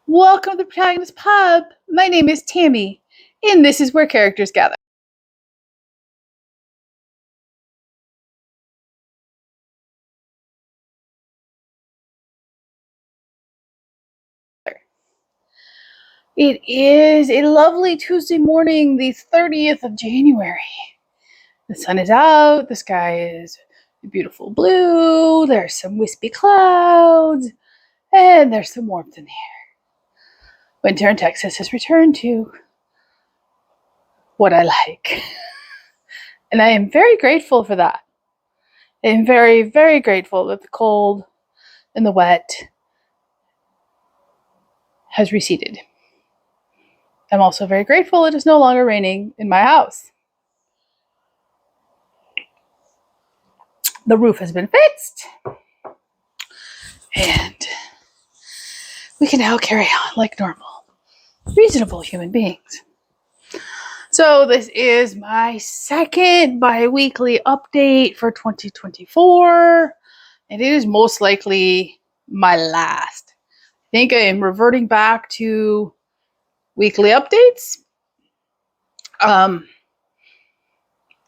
Welcome to the Protagonist Pub. My name is Tammy, and this is where characters gather. It is a lovely Tuesday morning, the 30th of January. The sun is out, the sky is beautiful blue, there's some wispy clouds, and there's some warmth in the air. Winter in Texas has returned to what I like. And I am very grateful for that. I am very, very grateful that the cold and the wet has receded. I'm also very grateful it is no longer raining in my house. The roof has been fixed, and we can now carry on like normal, reasonable human beings. So this is my second bi-weekly update for 2024, and it is most likely my last. I think I am reverting back to weekly updates.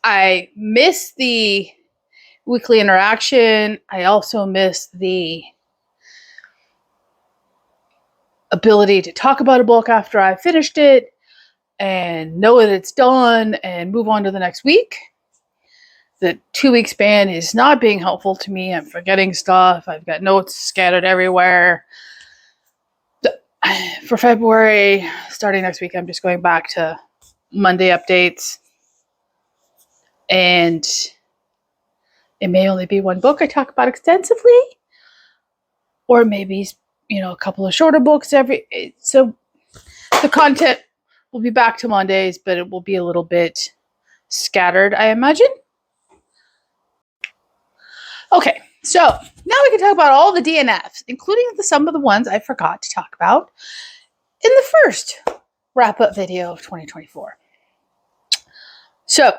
I miss the weekly interaction. I also miss the ability to talk about a book after I've finished it and know that it's done and move on to the next week. The 2-week span is not being helpful to me. I'm forgetting stuff. I've got notes scattered everywhere. For February, starting next week, I'm just going back to Monday updates. And it may only be one book I talk about extensively, or maybe, a couple of shorter books so the content will be back to Mondays, but it will be a little bit scattered, I imagine. Okay, so now we can talk about all the DNFs, including some of the ones I forgot to talk about in the first wrap-up video of 2024. So,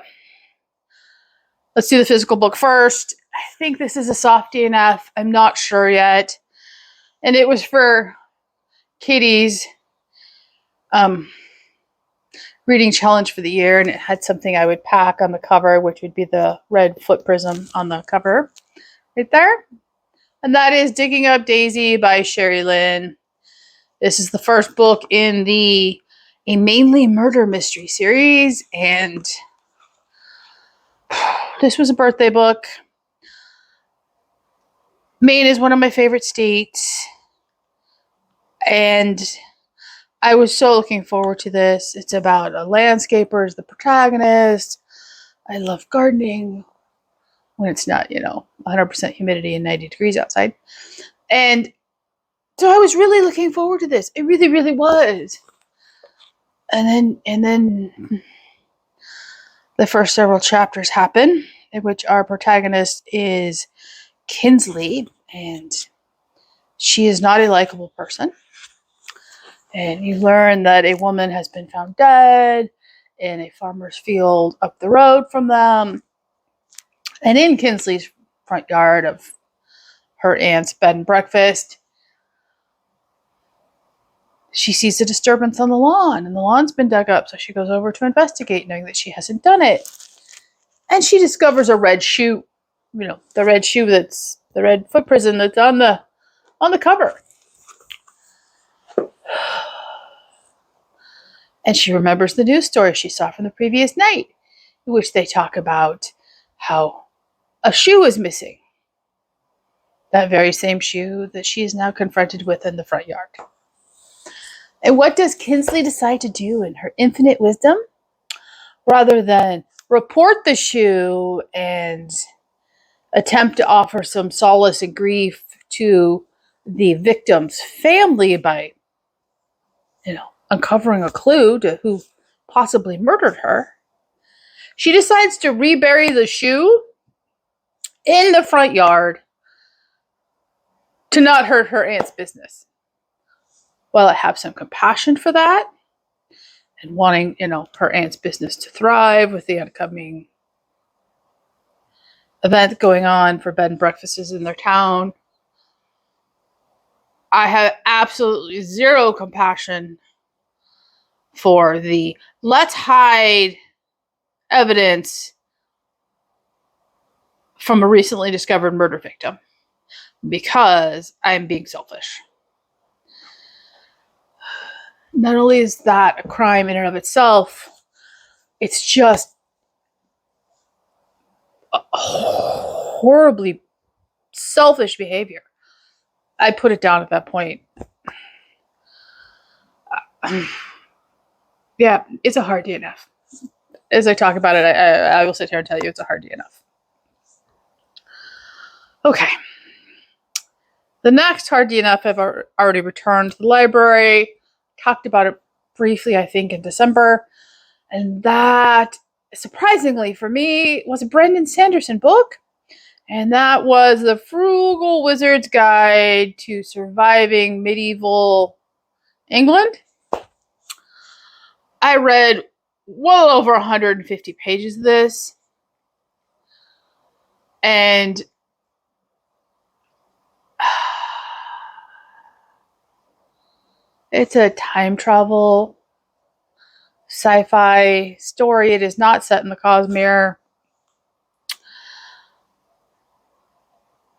let's do the physical book first. I think this is a soft DNF. I'm not sure yet. And it was for Katie's reading challenge for the year, and it had something I would pack on the cover, which would be the red foot prism on the cover right there. And that is Digging Up Daisy by Sherry Lynn. This is the first book in a mainly murder mystery series, and this was a birthday book. Maine is one of my favorite states, and I was so looking forward to this. It's about a landscaper as the protagonist. I love gardening when it's not, 100% humidity and 90 degrees outside. And so I was really looking forward to this. It really, really was. And then the first several chapters happen, in which our protagonist is Kinsley, and she is not a likable person. And you learn that a woman has been found dead in a farmer's field up the road from them. And in Kinsley's front yard of her aunt's bed and breakfast, she sees a disturbance on the lawn, and the lawn's been dug up, so she goes over to investigate, knowing that she hasn't done it. And she discovers a red shoe, the red shoe that's the red foot prison that's on the cover. And she remembers the news story she saw from the previous night, in which they talk about how a shoe is missing. That very same shoe that she is now confronted with in the front yard. And what does Kinsley decide to do in her infinite wisdom? Rather than report the shoe and attempt to offer some solace and grief to the victim's family by, uncovering a clue to who possibly murdered her, she decides to rebury the shoe in the front yard to not hurt her aunt's business. While I have some compassion for that and wanting, her aunt's business to thrive with the upcoming event going on for bed and breakfasts in their town, I have absolutely zero compassion for the let's hide evidence from a recently discovered murder victim because I'm being selfish. Not only is that a crime in and of itself, it's just a horribly selfish behavior. I put it down at that point. Yeah, it's a hard DNF. As I talk about it, I will sit here and tell you it's a hard DNF. Okay. The next hard DNF I've already returned to the library. Talked about it briefly, I think, in December. And that, surprisingly for me, was a Brandon Sanderson book. And that was the Frugal Wizards Guide to Surviving Medieval England. I read well over 150 pages of this. And it's a time travel sci-fi story. It is not set in the Cosmere.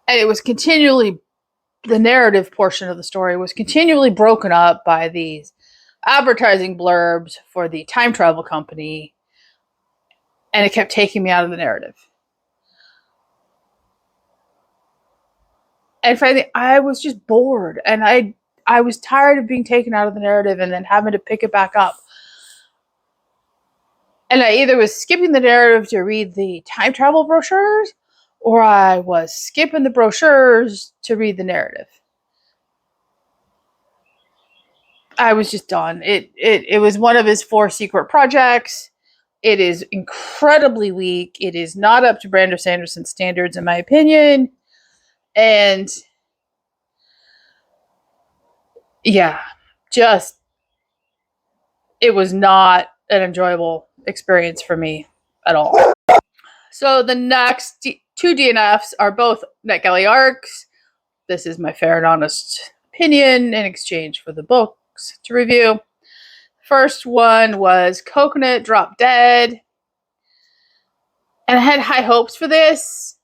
And it was continually, the narrative portion of the story was continually broken up by these advertising blurbs for the time travel company. And it kept taking me out of the narrative. And frankly, I was just bored. And I was tired of being taken out of the narrative and then having to pick it back up. And I either was skipping the narrative to read the time travel brochures, or I was skipping the brochures to read the narrative. I was just done. It was one of his 4 secret projects. It is incredibly weak. It is not up to Brandon Sanderson's standards, in my opinion. And yeah, just, it was not an enjoyable experience for me at all. So the next 2 DNFs are both NetGalley arcs. This is my fair and honest opinion in exchange for the books to review. First one was Coconut Dro Dead. And I had high hopes for this.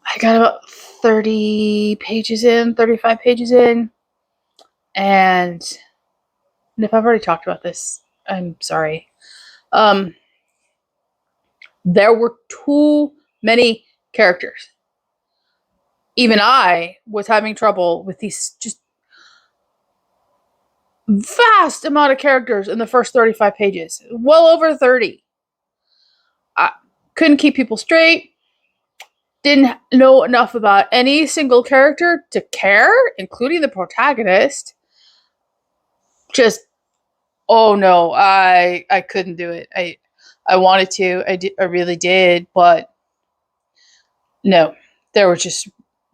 I got about 30 pages in, 35 pages in. And if I've already talked about this, I'm sorry. There were too many characters. Even I was having trouble with these just vast amount of characters in the first 35 pages. Well over 30. I couldn't keep people straight. Didn't know enough about any single character to care, including the protagonist. Just, oh no, I couldn't do it. I wanted to. I really did, but no. There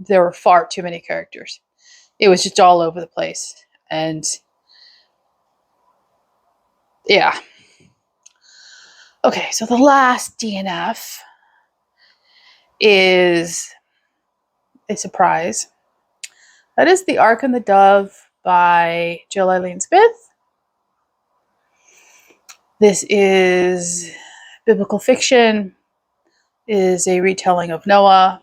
were far too many characters. It was just all over the place. And yeah. Okay, so the last DNF is a surprise. That is The Ark and the Dove by Jill Eileen Smith. This is biblical fiction. It is a retelling of Noah.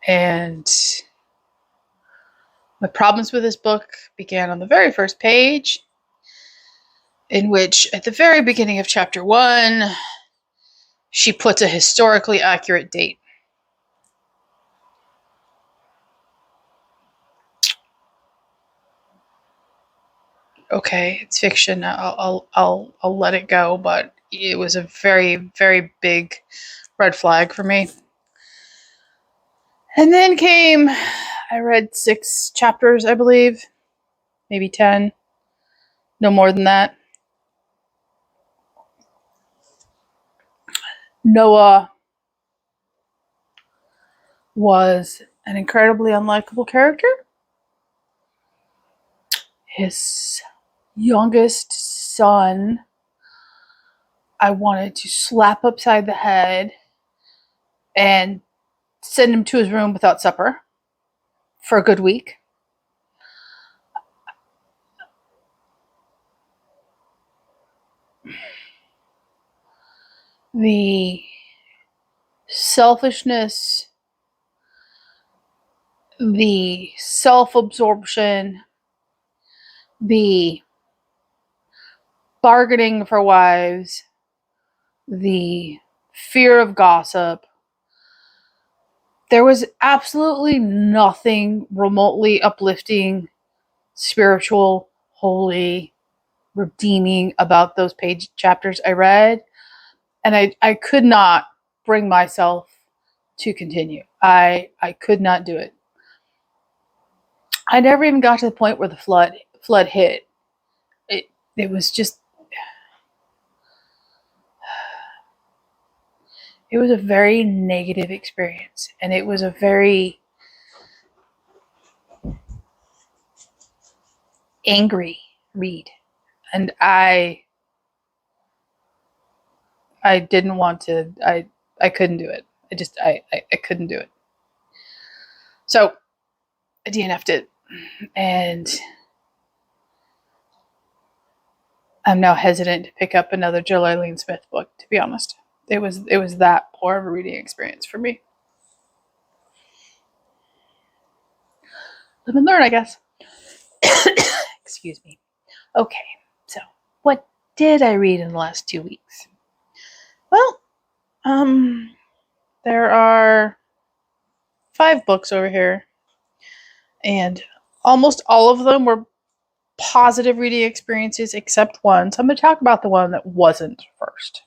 And my problems with this book began on the very first page, in which, at the very beginning of chapter 1, she puts a historically accurate date. Okay, it's fiction. I'll let it go, but it was a very, very big red flag for me. And then came, I read 6 chapters, I believe, maybe 10, no more than that. Noah was an incredibly unlikable character. His youngest son, I wanted to slap upside the head and send him to his room without supper for a good week. The selfishness, the self-absorption, the bargaining for wives, the fear of gossip. There was absolutely nothing remotely uplifting, spiritual, holy, redeeming about those chapters I read. And I could not bring myself to continue. I could not do it. I never even got to the point where the flood hit. It was just, it was a very negative experience, and it was a very angry read, and I didn't want to. I couldn't do it. I couldn't do it. So I DNF'd it, and I'm now hesitant to pick up another Jill Eileen Smith book, to be honest. It was that poor of a reading experience for me. Live and learn, I guess. Excuse me. Okay, so what did I read in the last 2 weeks? Well, there are 5 books over here, and almost all of them were positive reading experiences except one. So I'm going to talk about the one that wasn't first.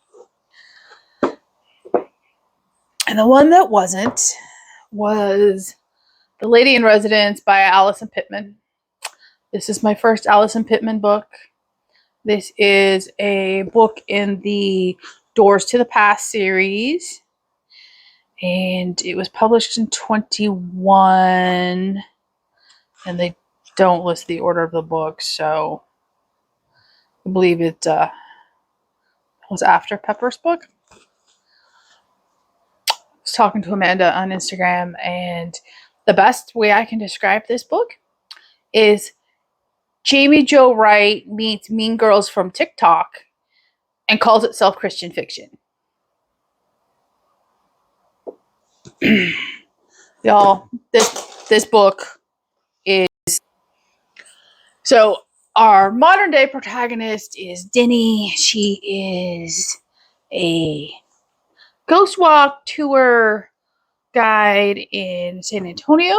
And the one that wasn't was The Lady in Residence by Allison Pittman. This is my first Allison Pittman book. This is a book in the Doors to the Past series. And it was published in 21. And they don't list the order of the books, so I believe it was after Pepper's book. I was talking to Amanda on Instagram, and the best way I can describe this book is Jamie Jo Wright meets Mean Girls from TikTok and calls itself Christian fiction. Y'all, this book is... So our modern day protagonist is Denny. She is a ghost walk tour guide in San Antonio.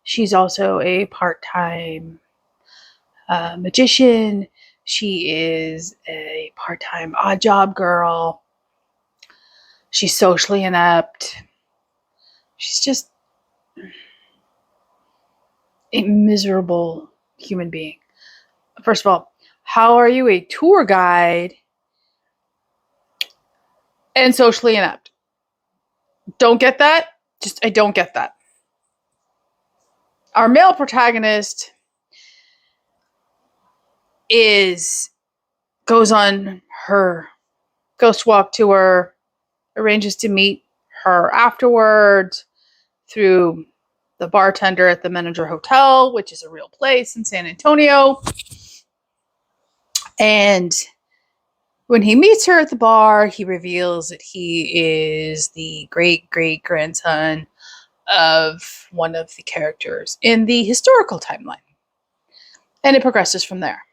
She's also a part-time magician. She is a part-time odd job girl. She's socially inept. She's just a miserable human being. First of all, how are you a tour guide and socially inept? Don't get that? I don't get that. Our male protagonist goes on her ghost walk tour, arranges to meet her afterwards through the bartender at the Manager Hotel, which is a real place in San Antonio. And when he meets her at the bar, he reveals that he is the great-great-grandson of one of the characters in the historical timeline. And it progresses from there.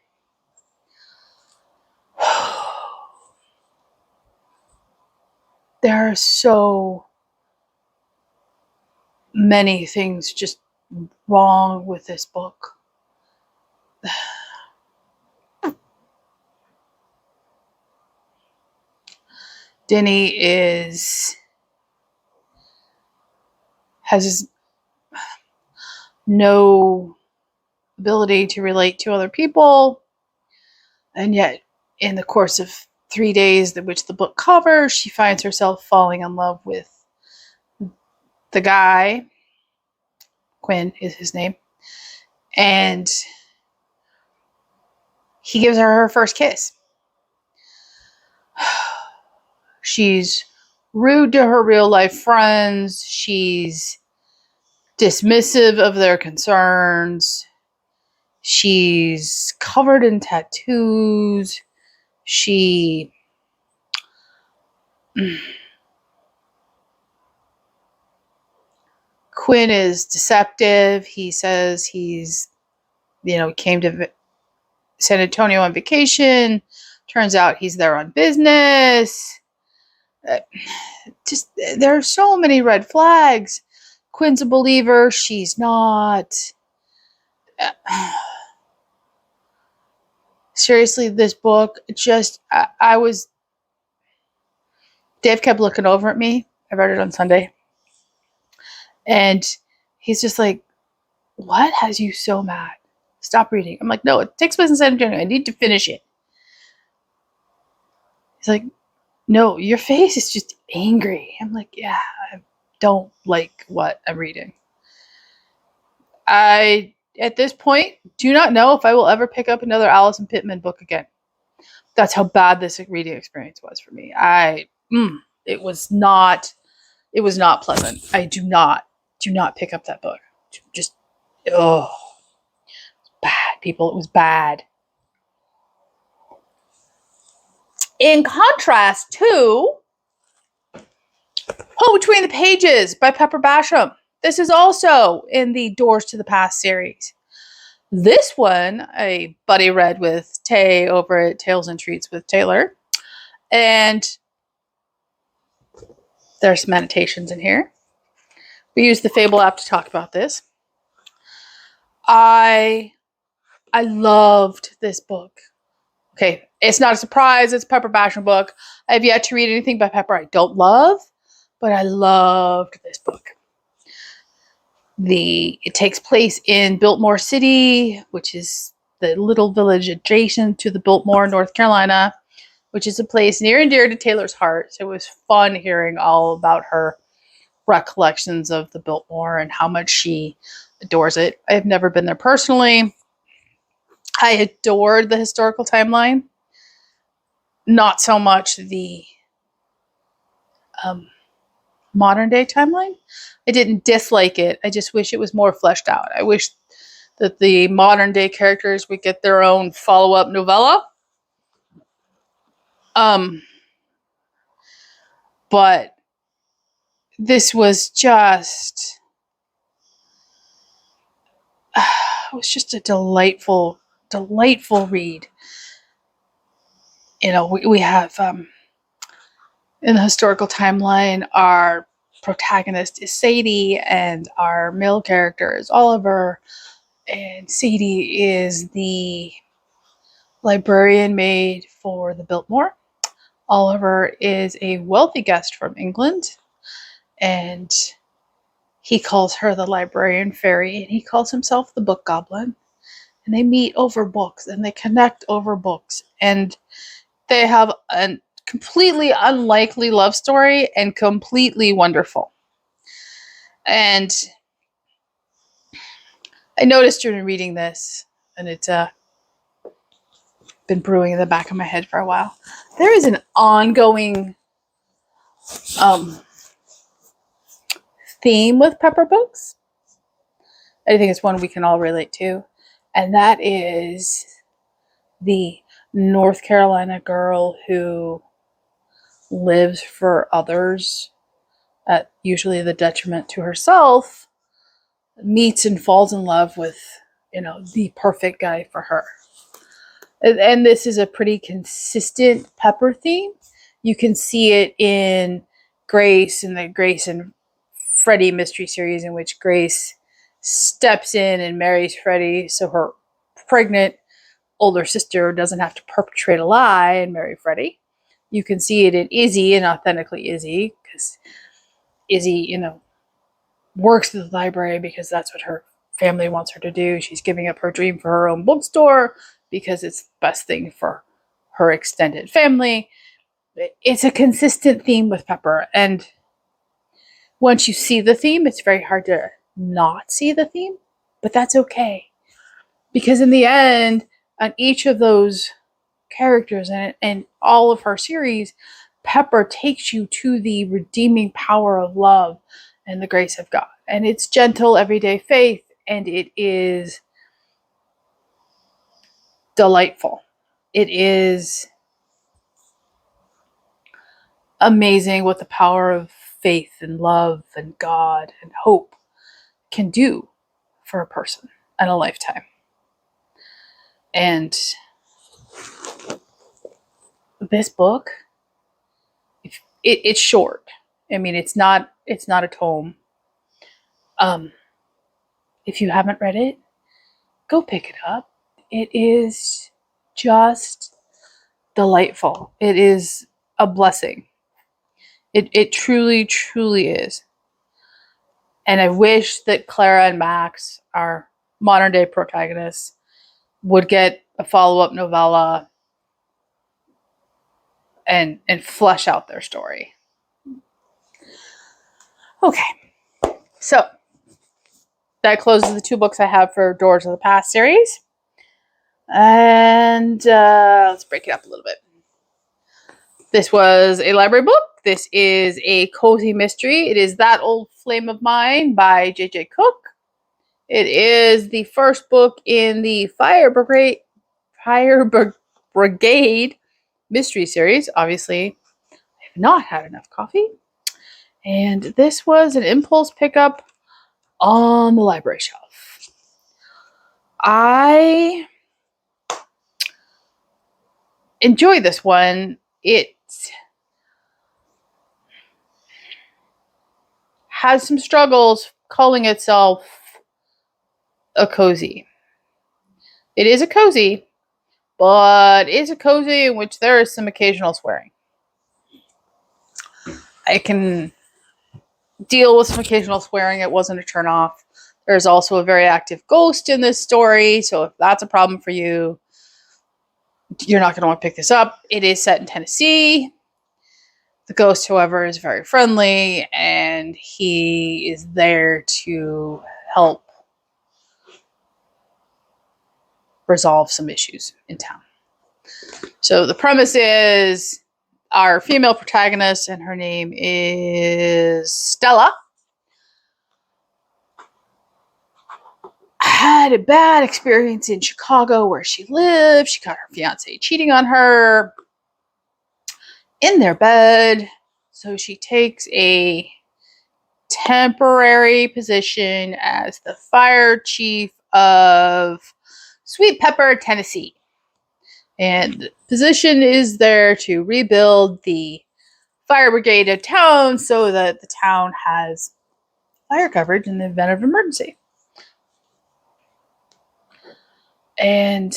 There are so many things just wrong with this book. Denny has no ability to relate to other people, and yet in the course of 3 days which the book covers, she finds herself falling in love with the guy. Quinn is his name, and he gives her her first kiss. She's rude to her real life friends. She's dismissive of their concerns. She's covered in tattoos. Quinn is deceptive. He says he's, came to San Antonio on vacation. Turns out he's there on business. Just, there are so many red flags. Quinn's a believer. She's not. Seriously, this book just, Dave kept looking over at me. I read it on Sunday. And he's just like, what has you so mad? Stop reading. I'm like, no, it takes place in San Antonio. I need to finish it. He's like, no, your face is just angry. I'm like, yeah, I don't like what I'm reading. I, at this point, do not know if I will ever pick up another Alison Pittman book again. That's how bad this reading experience was for me. It was not pleasant. I do not pick up that book. Just, bad, people. It was bad. In contrast to Between the Pages by Pepper Basham. This is also in the Doors to the Past series. This one, a buddy read with Tay over at Tales and Treats with Taylor. And there's some annotations in here. We used the Fable app to talk about this. I loved this book. Okay, it's not a surprise. It's a Pepper Basham book. I have yet to read anything by Pepper I don't love, but I loved this book. It takes place in Biltmore City, which is the little village adjacent to the Biltmore, North Carolina, which is a place near and dear to Taylor's heart. So it was fun hearing all about her recollections of the Biltmore and how much she adores it. I have never been there personally. I adored the historical timeline. Not so much the modern day timeline. I didn't dislike it. I just wish it was more fleshed out. I wish that the modern day characters would get their own follow-up novella. But this was just, it was just a delightful read. We have, in the historical timeline, our protagonist is Sadie, and our male character is Oliver, and Sadie is the librarian maid for the Biltmore. Oliver is a wealthy guest from England, and he calls her the librarian fairy, and he calls himself the book goblin. And they meet over books, and they connect over books, and they have a completely unlikely love story and completely wonderful. And I noticed during reading this, and it's been brewing in the back of my head for a while, there is an ongoing theme with Pepper books. I think it's one we can all relate to, and that is the North Carolina girl who lives for others at usually the detriment to herself, meets and falls in love with, the perfect guy for her. And this is a pretty consistent Pepper theme. You can see it in Grace, in the Grace and Freddie mystery series, in which Grace steps in and marries Freddie so her pregnant older sister doesn't have to perpetrate a lie and marry Freddie. You can see it in Izzy, and authentically Izzy, because Izzy, works at the library because that's what her family wants her to do. She's giving up her dream for her own bookstore because it's the best thing for her extended family. It's a consistent theme with Pepper, and once you see the theme, it's very hard to not see the theme, but that's okay. Because in the end, on each of those characters and all of her series, Pepper takes you to the redeeming power of love and the grace of God. And it's gentle, everyday faith, and it is delightful. It is amazing what the power of faith and love and God and hope can do for a person and a lifetime. And this book, it's short. I mean, it's not a tome. If you haven't read it, go pick it up. It is just delightful. It is a blessing. It truly, truly is. And I wish that Clara and Max, our modern day protagonists, would get a follow-up novella and flesh out their story. Okay. So that closes the 2 books I have for Doors of the Past series. And let's break it up a little bit. This was a library book. This is a cozy mystery. It is That Old Flame of Mine by J.J. Cook. It is the first book in the Fire Brigade mystery series. Obviously, I have not had enough coffee. And this was an impulse pickup on the library shelf. I enjoy this one. It has some struggles calling itself a cozy. It is a cozy, but it's a cozy in which there is some occasional swearing. I can deal with some occasional swearing. It wasn't a turnoff. There's also a very active ghost in this story, so if that's a problem for you, you're not going to want to pick this up. It is set in Tennessee. The ghost, however, is very friendly, and he is there to help resolve some issues in town. So the premise is our female protagonist, and her name is Stella, had a bad experience in Chicago where she lived. She caught her fiance cheating on her in their bed. So she takes a temporary position as the fire chief of Sweet Pepper, Tennessee. And the position is there to rebuild the fire brigade of town so that the town has fire coverage in the event of emergency. And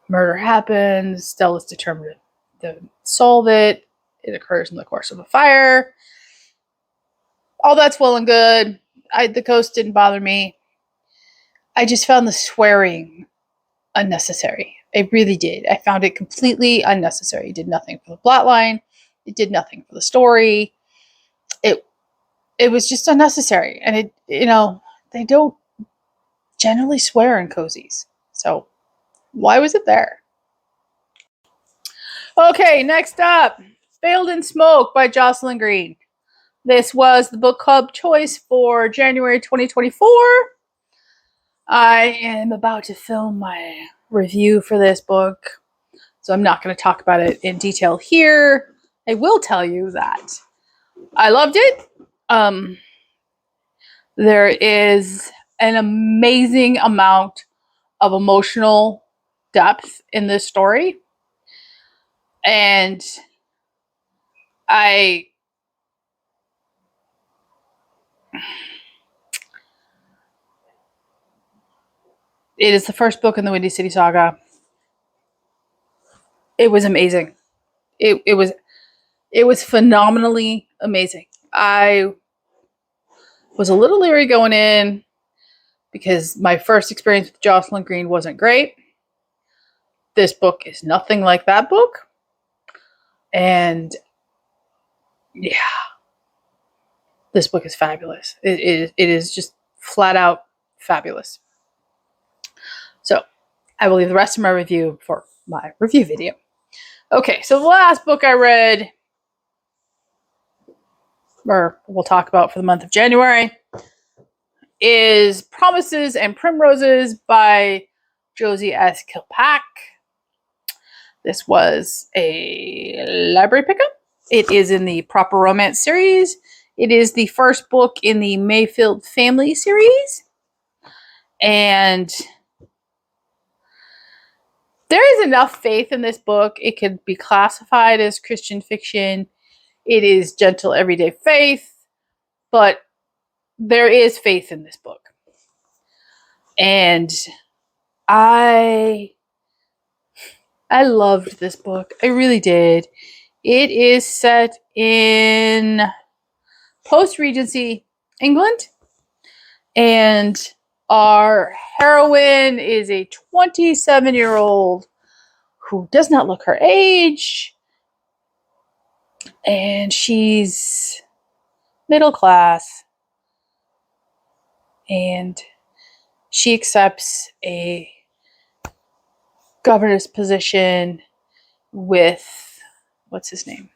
murder happens. Stella's determined to solve it. It occurs in the course of a fire. All that's well and good. The ghost didn't bother me. I just found the swearing unnecessary. I really did. I found it completely unnecessary. It did nothing for the plotline. It did nothing for the story. It was just unnecessary. And they don't generally swear in cozies. So why was it there? Okay, next up, Failed in Smoke by Jocelyn Green. This was the book club choice for January 2024. I am about to film my review for this book, so I'm not going to talk about it in detail here. I will tell you that I loved it. There is an amazing amount of emotional depth in this story, and it is the first book in the Windy City Saga. It was amazing. It was phenomenally amazing. I was a little leery going in because my first experience with Jocelyn Green wasn't great. This book is nothing like that book. And yeah, this book is fabulous. It is just flat out fabulous. So I will leave the rest of my review for my review video. Okay, so the last book I read, or we'll talk about for the month of January, is Promises and Primroses by Josie S. Kilpack. This was a library pickup. It is in the Proper Romance series. It is the first book in the Mayfield family series. And there is enough faith in this book. It could be classified as Christian fiction. It is gentle everyday faith, but there is faith in this book. And I loved this book. I really did. It is set in post-Regency England, and our heroine is a 27-year-old who does not look her age, and she's middle class, and she accepts a governess position with, what's his name?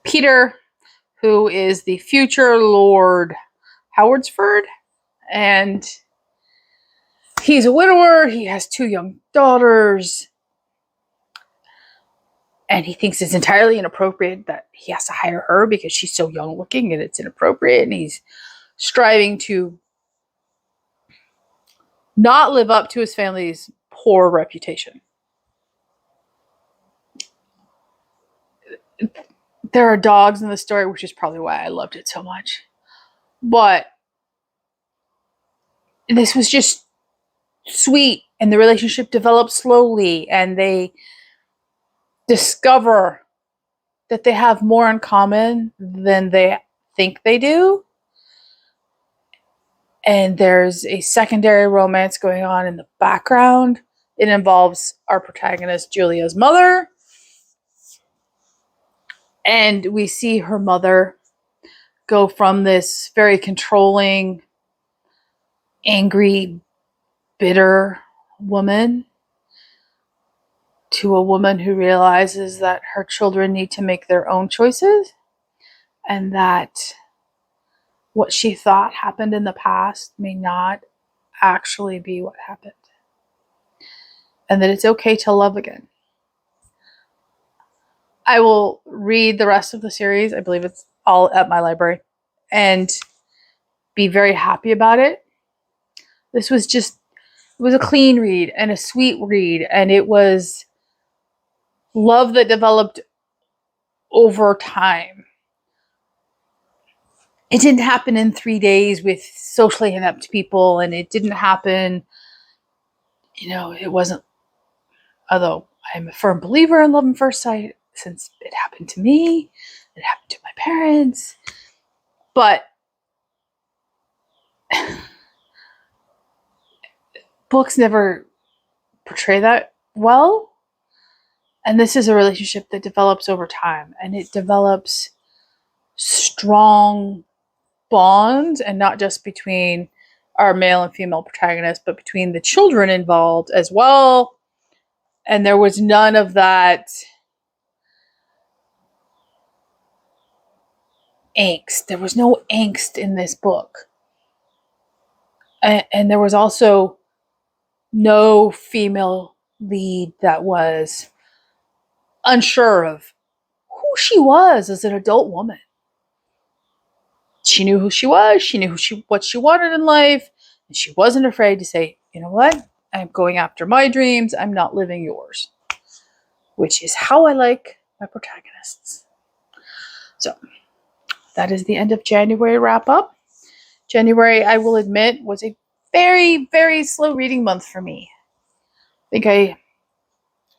Peter, who is the future Lord Howardsford, and he's a widower. He has 2 young daughters, and he thinks it's entirely inappropriate that he has to hire her because she's so young looking, and it's inappropriate, and he's striving to not live up to his family's poor reputation. There are dogs in the story, which is probably why I loved it so much. But this was just sweet, and the relationship develops slowly, and they discover that they have more in common than they think they do. And there's a secondary romance going on in the background. It involves our protagonist, Julia's mother. And we see her mother go from this very controlling, angry, bitter woman to a woman who realizes that her children need to make their own choices, and that what she thought happened in the past may not actually be what happened, and that it's okay to love again. I will read the rest of the series. I believe it's all at my library, and be very happy about it. This was just, it was a clean read and a sweet read, and it was love that developed over time. It didn't happen in 3 days with socially inept people, and it didn't happen, it wasn't, although I'm a firm believer in love at first sight, since it happened to me, it happened to my parents, but books never portray that well. And this is a relationship that develops over time, and it develops strong bonds, and not just between our male and female protagonists, but between the children involved as well. And there was none of that angst. There was no angst in this book. And there was also no female lead that was unsure of who she was as an adult woman. She knew who she was. She knew what she wanted in life. And she wasn't afraid to say, you know what? I'm going after my dreams. I'm not living yours. Which is how I like my protagonists. So, that is the end of January wrap up. January, I will admit, was a very, very slow reading month for me. I think I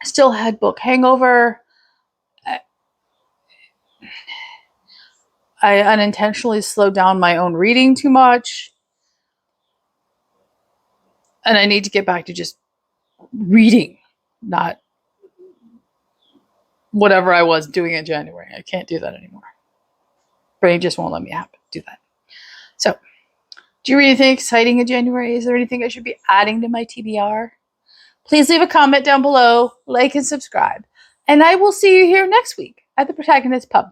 still had book hangover. I unintentionally slowed down my own reading too much. And I need to get back to just reading, not whatever I was doing in January. I can't do that anymore. Brain just won't let me do that. So, Do you read anything exciting in January? Is there anything I should be adding to my TBR? Please leave a comment down below, like and subscribe. And I will see you here next week at the Protagonist Pub.